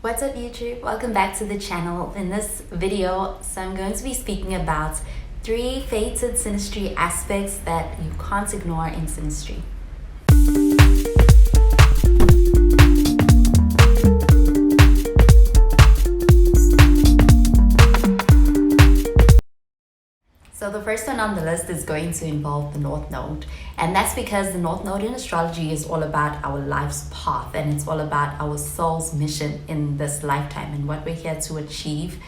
What's up YouTube? Welcome back to the channel. In this video, I'm going to be speaking about 3 fated synastry aspects that you can't ignore in synastry. So the first one on the list is going to involve the North Node, and that's because the North Node in astrology is all about our life's path, and it's all about our soul's mission in this lifetime and what we're here to achieve,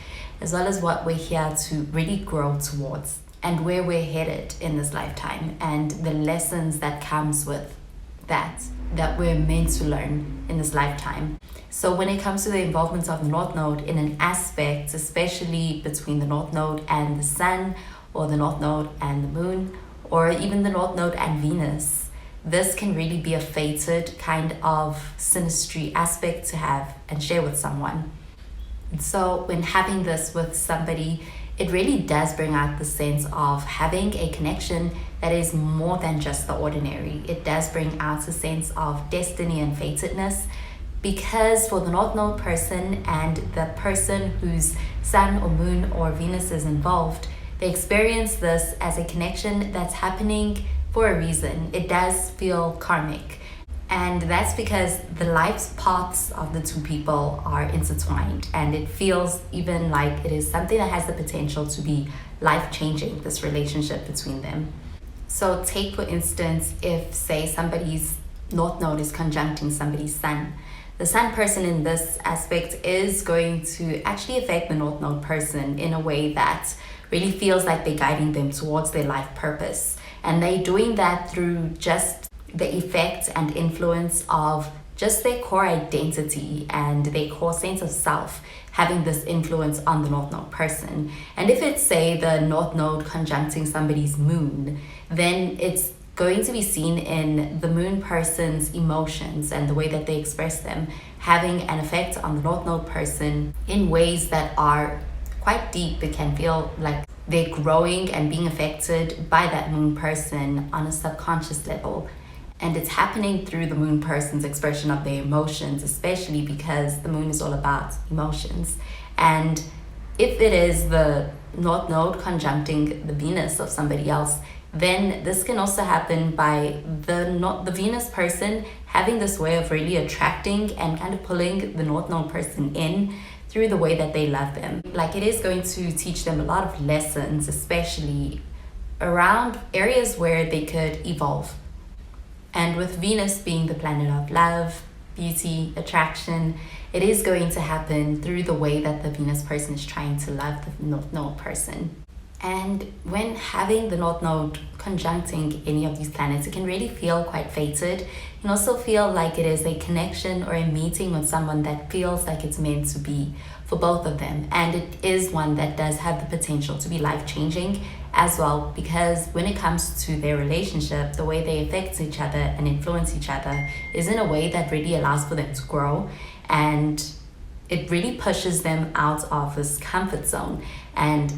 as well as what we're here to really grow towards and where we're headed in this lifetime, and the lessons that comes with that we're meant to learn in this lifetime. So when it comes to the involvement of the North Node in an aspect, especially between the North Node and the Sun, or the North Node and the Moon, or even the North Node and Venus, this can really be a fated kind of synastry aspect to have and share with someone. So when having this with somebody, it really does bring out the sense of having a connection that is more than just the ordinary. It does bring out a sense of destiny and fatedness, because for the North Node person and the person whose Sun or Moon or Venus is involved, they experience this as a connection that's happening for a reason. It does feel karmic. And that's because the life's paths of the two people are intertwined. And it feels even like it is something that has the potential to be life-changing, this relationship between them. So take, for instance, if, say, somebody's North Node is conjuncting somebody's Sun. The Sun person in this aspect is going to actually affect the North Node person in a way that really feels like they're guiding them towards their life purpose. And they're doing that through just the effect and influence of just their core identity and their core sense of self having this influence on the North Node person. And if it's, say, the North Node conjuncting somebody's Moon, then it's going to be seen in the Moon person's emotions and the way that they express them, having an effect on the North Node person in ways that are quite deep. It can feel like they're growing and being affected by that Moon person on a subconscious level. And it's happening through the Moon person's expression of their emotions, especially because the Moon is all about emotions. And if it is the North Node conjuncting the Venus of somebody else, then this can also happen by the Venus person having this way of really attracting and kind of pulling the North Node person in through the way that they love them. Like, it is going to teach them a lot of lessons, especially around areas where they could evolve. And with Venus being the planet of love, beauty, attraction, it is going to happen through the way that the Venus person is trying to love the North Node person. And when having the North Node conjuncting any of these planets, it can really feel quite fated. You can also feel like it is a connection or a meeting with someone that feels like it's meant to be for both of them. And it is one that does have the potential to be life-changing as well, because when it comes to their relationship, the way they affect each other and influence each other is in a way that really allows for them to grow, and it really pushes them out of this comfort zone, and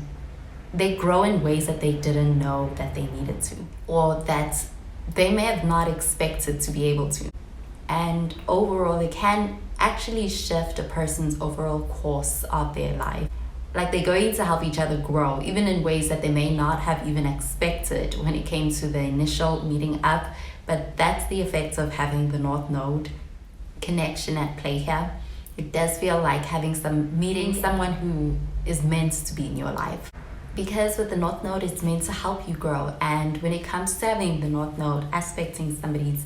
they grow in ways that they didn't know that they needed to, or that they may have not expected to be able to. And overall, it can actually shift a person's overall course of their life. Like, they're going to help each other grow, even in ways that they may not have even expected when it came to the initial meeting up. But that's the effect of having the North Node connection at play here. It does feel like meeting someone who is meant to be in your life. Because with the North Node, it's meant to help you grow. And when it comes to having the North Node aspecting somebody's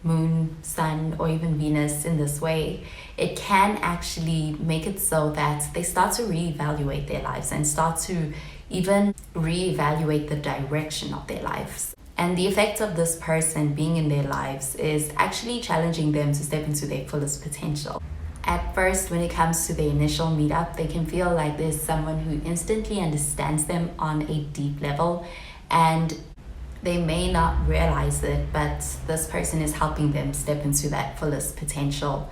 Moon, Sun, or even Venus in this way, it can actually make it so that they start to reevaluate their lives and start to even reevaluate the direction of their lives. And the effect of this person being in their lives is actually challenging them to step into their fullest potential. At first, when it comes to the initial meetup, they can feel like there's someone who instantly understands them on a deep level, and they may not realize it, but this person is helping them step into that fullest potential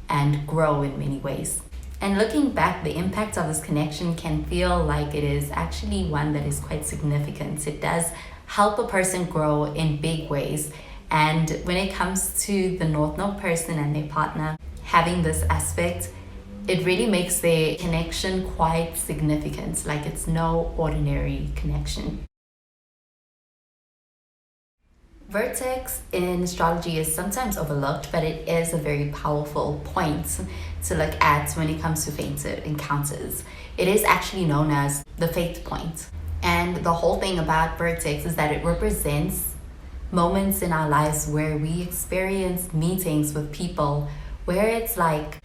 and grow in many ways. And looking back, the impact of this connection can feel like it is actually one that is quite significant. It does help a person grow in big ways. And when it comes to the North Node person and their partner having this aspect, it really makes their connection quite significant. Like, it's no ordinary connection. Vertex in astrology is sometimes overlooked, but it is a very powerful point to look at when it comes to fated encounters. It is actually known as the fate point. And the whole thing about Vertex is that it represents moments in our lives where we experience meetings with people where it's like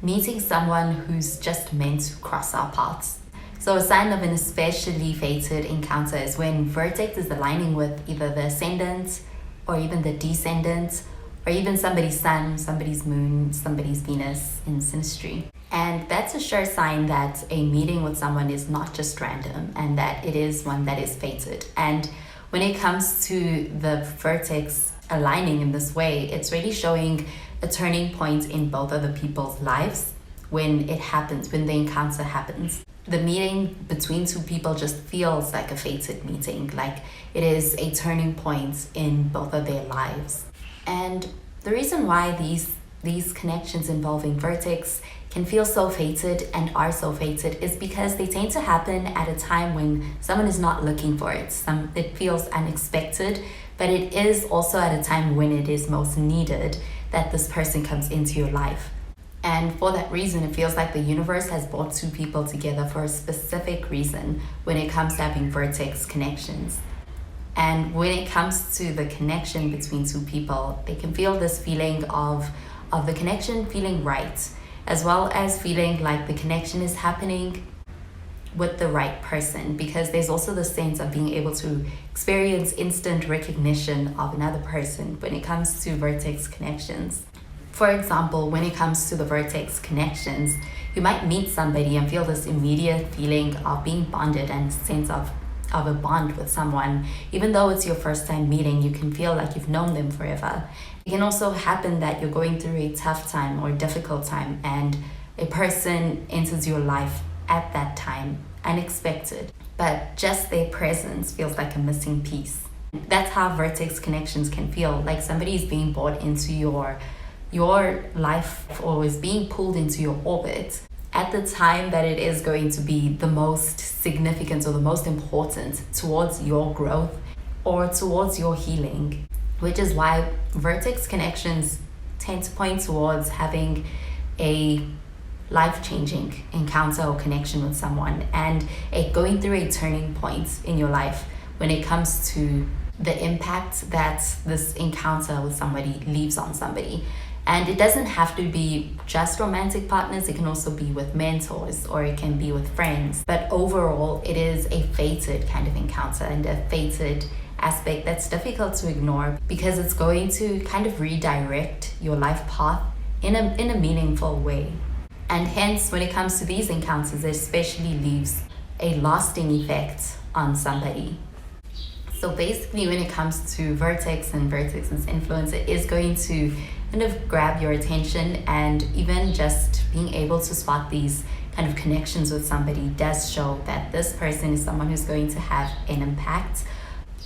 meeting someone who's just meant to cross our paths. So a sign of an especially fated encounter is when Vertex is aligning with either the ascendant or even the descendant, or even somebody's sun, somebody's moon, somebody's Venus in synastry. And that's a sure sign that a meeting with someone is not just random, and that it is one that is fated. And when it comes to the Vertex aligning in this way, it's really showing a turning point in both of the people's lives when it happens, when the encounter happens. The meeting between two people just feels like a fated meeting, like it is a turning point in both of their lives. And the reason why these connections involving Vertex can feel so fated and are so fated is because they tend to happen at a time when someone is not looking for it. It feels unexpected, but it is also at a time when it is most needed that this person comes into your life. And for that reason, it feels like the universe has brought two people together for a specific reason when it comes to having Vertex connections. And when it comes to the connection between two people, they can feel this feeling of the connection feeling right, as well as feeling like the connection is happening with the right person, because there's also the sense of being able to experience instant recognition of another person when it comes to Vertex connections. For example, when it comes to the Vertex connections, you might meet somebody and feel this immediate feeling of being bonded and sense of a bond with someone. Even though it's your first time meeting, you can feel like you've known them forever. It can also happen that you're going through a tough time or difficult time, and a person enters your life at that time, unexpected, but just their presence feels like a missing piece. That's how Vertex connections can feel, like somebody is being brought into your life or is being pulled into your orbit at the time that it is going to be the most significant or the most important towards your growth or towards your healing, which is why Vertex connections tend to point towards having a life-changing encounter or connection with someone and going through a turning point in your life when it comes to the impact that this encounter with somebody leaves on somebody. And it doesn't have to be just romantic partners, it can also be with mentors or it can be with friends. But overall, it is a fated kind of encounter and a fated aspect that's difficult to ignore because it's going to kind of redirect your life path in a meaningful way. And hence, when it comes to these encounters, it especially leaves a lasting effect on somebody. So basically, when it comes to Vertex and Vertex's influence, it is going to kind of grab your attention, and even just being able to spot these kind of connections with somebody does show that this person is someone who's going to have an impact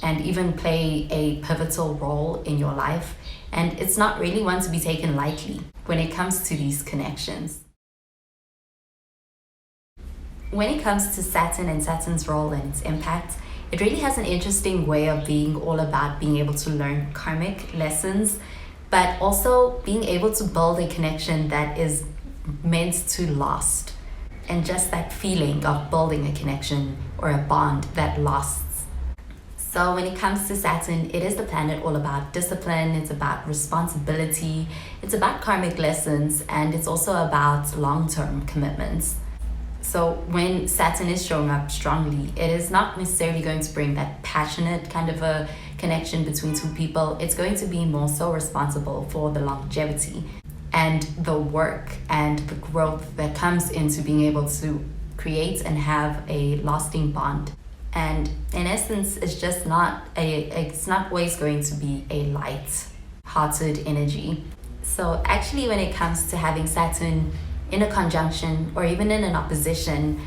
and even play a pivotal role in your life. And it's not really one to be taken lightly when it comes to these connections. When it comes to Saturn and Saturn's role and its impact, it really has an interesting way of being all about being able to learn karmic lessons, but also being able to build a connection that is meant to last. And just that feeling of building a connection or a bond that lasts. So when it comes to Saturn, it is the planet all about discipline, it's about responsibility, it's about karmic lessons, and it's also about long-term commitments. So when Saturn is showing up strongly, it is not necessarily going to bring that passionate kind of a connection between two people. It's going to be more so responsible for the longevity and the work and the growth that comes into being able to create and have a lasting bond. And in essence, it's just it's not always going to be a light-hearted energy. So actually, when it comes to having Saturn in a conjunction or even in an opposition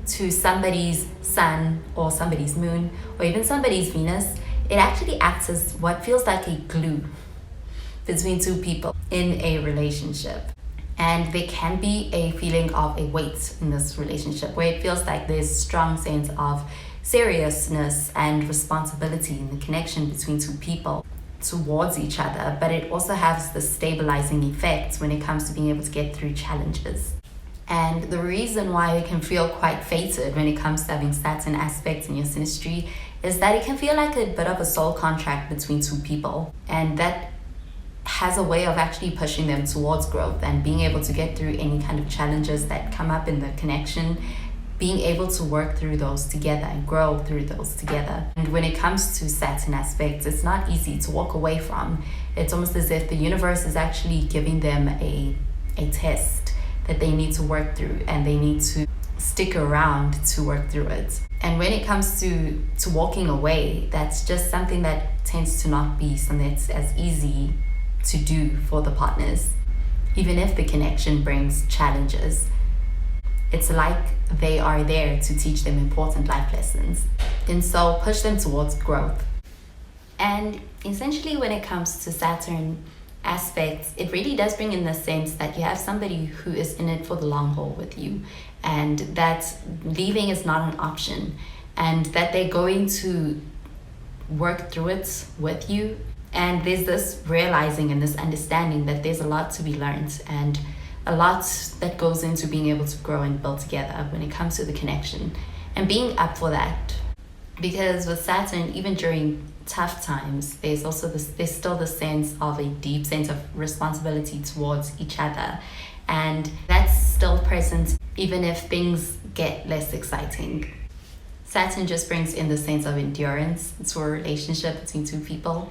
to somebody's sun or somebody's moon or even somebody's Venus, it actually acts as what feels like a glue between two people in a relationship. And there can be a feeling of a weight in this relationship where it feels like there's strong sense of seriousness and responsibility in the connection between two people towards each other, but it also has the stabilizing effect when it comes to being able to get through challenges. And the reason why it can feel quite fated when it comes to having Saturn aspects in your synastry is that it can feel like a bit of a soul contract between two people, and that has a way of actually pushing them towards growth and being able to get through any kind of challenges that come up in the connection, being able to work through those together and grow through those together. And when it comes to Saturn aspects, it's not easy to walk away from. It's almost as if the universe is actually giving them a test that they need to work through, and they need to stick around to work through it. And when it comes to walking away, that's just something that tends to not be something that's as easy to do for the partners. Even if the connection brings challenges, it's like they are there to teach them important life lessons, and so push them towards growth. And essentially when it comes to Saturn aspects, it really does bring in the sense that you have somebody who is in it for the long haul with you, and that leaving is not an option, and that they're going to work through it with you. And there's this realizing and this understanding that there's a lot to be learned and a lot that goes into being able to grow and build together when it comes to the connection, and being up for that. Because with Saturn, even during tough times, there's still the sense of a deep sense of responsibility towards each other, and that's still present even if things get less exciting. Saturn just brings in the sense of endurance to a relationship between two people.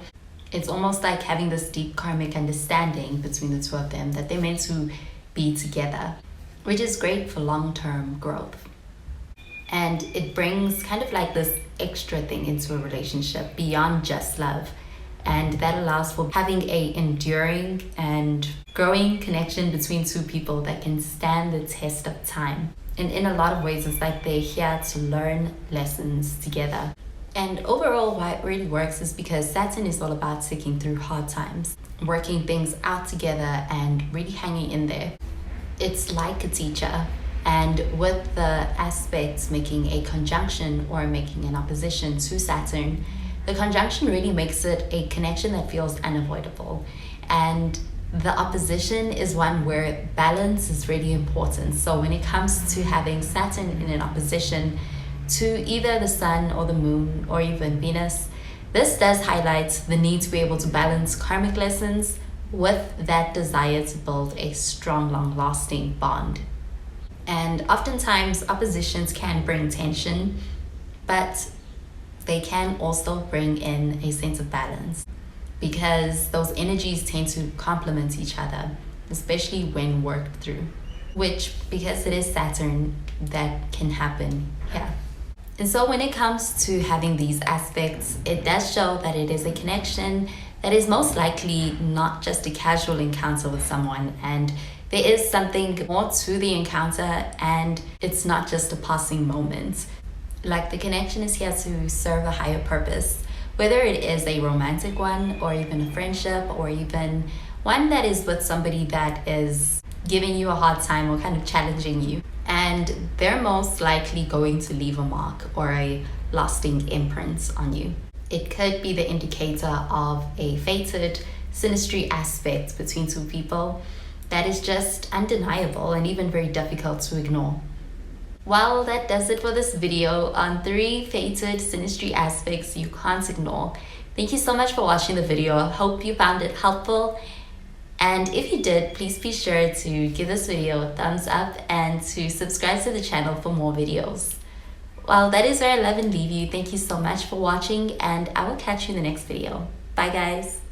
It's almost like having this deep karmic understanding between the two of them that they're meant to be together, which is great for long-term growth. And it brings kind of like this extra thing into a relationship beyond just love, and that allows for having a enduring and growing connection between two people that can stand the test of time. And in a lot of ways, it's like they're here to learn lessons together. And overall, why it really works is because Saturn is all about sticking through hard times, working things out together and really hanging in there. It's like a teacher, and with the aspects making a conjunction or making an opposition to Saturn, the conjunction really makes it a connection that feels unavoidable. And the opposition is one where balance is really important. So when it comes to having Saturn in an opposition to either the Sun or the Moon or even Venus, this does highlight the need to be able to balance karmic lessons with that desire to build a strong, long-lasting bond. And oftentimes oppositions can bring tension, but they can also bring in a sense of balance, because those energies tend to complement each other, especially when worked through, which, because it is Saturn, that can happen here. And so when it comes to having these aspects, it does show that it is a connection that is most likely not just a casual encounter with someone, and there is something more to the encounter, and it's not just a passing moment. Like, the connection is here to serve a higher purpose, whether it is a romantic one or even a friendship or even one that is with somebody that is giving you a hard time or kind of challenging you. And they're most likely going to leave a mark or a lasting imprint on you. It could be the indicator of a fated synastry aspect between two people that is just undeniable and even very difficult to ignore. Well, that does it for this video on 3 fated synastry aspects you can't ignore. Thank you so much for watching the video. I hope you found it helpful. And if you did, please be sure to give this video a thumbs up and to subscribe to the channel for more videos. Well, that is where I love and leave you. Thank you so much for watching, and I will catch you in the next video. Bye guys.